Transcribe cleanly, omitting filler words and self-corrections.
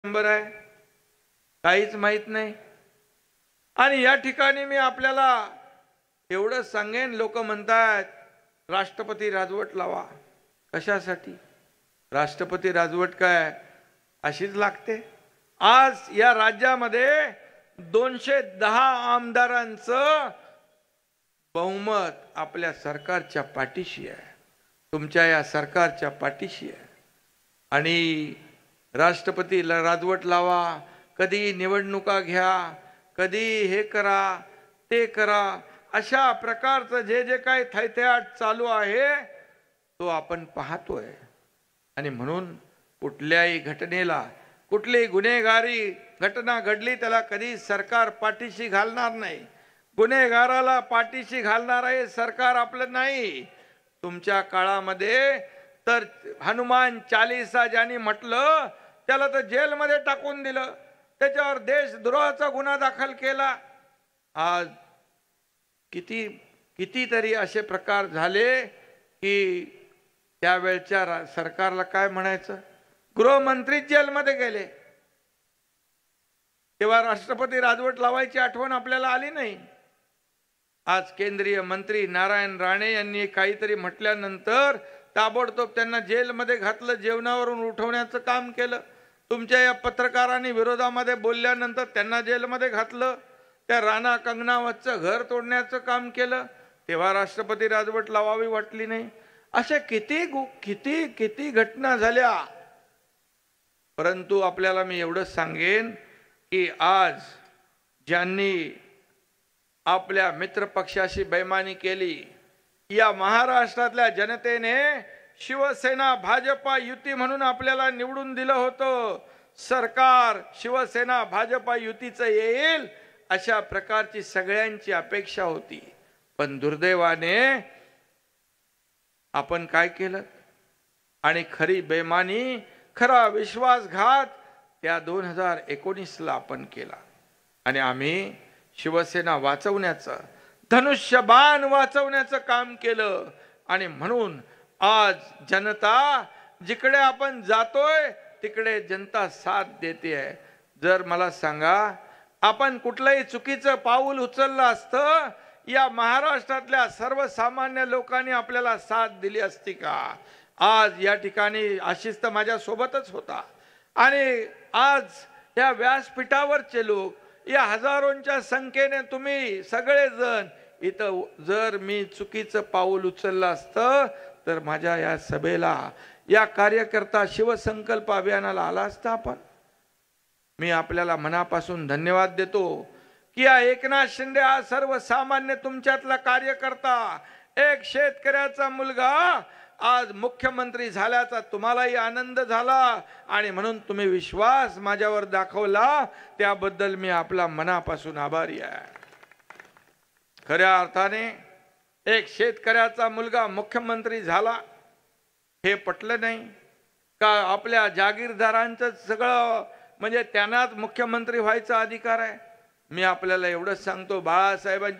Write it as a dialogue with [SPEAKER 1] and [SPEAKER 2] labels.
[SPEAKER 1] Number आहे काहीच माहित नाही। आणि या ठिकाणी मी आपल्याला एवढं सांगेन, लोक म्हणतात राष्ट्रपती राजवट लावा। कशासाठी राष्ट्रपती राजवट काय अशीच लागते? आज या राज्यामध्ये 210 आमदारांचं बहुमत आपल्या सरकारच्या पाठीशी आहे, तुमच्या या सरकारच्या पाठीशी आहे। आणि राष्ट्रपतीला राजवट लावा, कधी निवडणुका घ्या, कधी हे करा ते करा, अशा प्रकारचं जे जे काही थैथयाट चालू आहे तो आपण पाहतोय। आणि म्हणून कुठल्याही घटनेला, कुठली गुन्हेगारी घटना घडली त्याला कधी सरकार पाठीशी घालणार नाही। गुन्हेगाराला पाठीशी घालणार आहे सरकार आपलं नाही। तुमच्या काळामध्ये तर हनुमान चालीसा ज्यांनी म्हटलं त्याला तर जेलमध्ये टाकून दिलं, त्याच्यावर देशद्रोहाचा गुन्हा दाखल केला। आज कितीतरी असे प्रकार झाले की त्यावेळच्या सरकारला काय म्हणायचं, गृहमंत्री जेलमध्ये गेले, तेव्हा राष्ट्रपती राजवट लावायची आठवण आपल्याला आली नाही। आज केंद्रीय मंत्री नारायण राणे यांनी काहीतरी म्हटल्यानंतर ताबडतोब त्यांना जेलमध्ये घातलं, जेवणावरून उठवण्याचं काम केलं। तुमच्या या पत्रकारांनी विरोधामध्ये बोलल्यानंतर त्यांना जेलमध्ये घातलं, त्या राणा कंगनावतचं घर तोडण्याचं काम केलं, तेव्हा राष्ट्रपती राजवट लावावी वाटली नाही। अशा किती किती किती घटना झाल्या। परंतु आपल्याला मी एवढंच सांगेन की आज ज्यांनी आपल्या मित्र पक्षाशी बेईमानी केली, या महाराष्ट्रातल्या जनतेने शिवसेना भाजपा युती म्हणून आपल्याला निवडून दिलं होतं। सरकार शिवसेना भाजपा युतीचं येईल अशा प्रकारची सगळ्यांची अपेक्षा होती। पण दुर्दैवाने आपण काय केलं आणि खरी बेईमानी, खरा विश्वासघात त्या 2019ला आपण केला। आणि आम्ही शिवसेना वाचवण्याचं, धनुष्यबाण वाचवण्याचं काम केलं। आणि म्हणून आज जनता जिकडे आपण जातोय तिकडे जनता साथ देते आहे। जर मला सांगा, आपण कुठलंही चुकीचं पाऊल उचललं असतं, या महाराष्ट्रातल्या सर्वसामान्य लोकांनी आपल्याला साथ दिली असती का? आज या ठिकाणी आशिष तर माझ्या सोबतच होता। आणि आज या व्यासपीठावरचे लोक, या हजारोंच्या संख्येने तुम्ही सगळेजण इथं, जर मी चुकीचं पाऊल उचललं असतं तर माझ्या या सभेला, या कार्यकर्ता शिवसंकल्प अभियानाला आला असता आपण। मी आपल्याला मनापासून धन्यवाद देतो की या एकनाथ शिंदे हा सर्वसामान्य तुमच्यातला कार्यकर्ता, एक शेतकऱ्याचा मुलगा आज मुख्यमंत्री झाल्याचा तुम्हालाही आनंद झाला आणि म्हणून तुम्ही विश्वास माझ्यावर दाखवला, त्याबद्दल मी आपला मनापासून आभारी आहे। खऱ्या अर्थाने एक शेतकऱ्याचा मुलगा मुख्यमंत्री झाला हे पटलं नाही का? आपल्या जागीरदारांचं सगळं म्हणजे त्यांनाच मुख्यमंत्री व्हायचा अधिकार आहे। मी आपल्याला एवढंच सांगतो, बाळासाहेबांची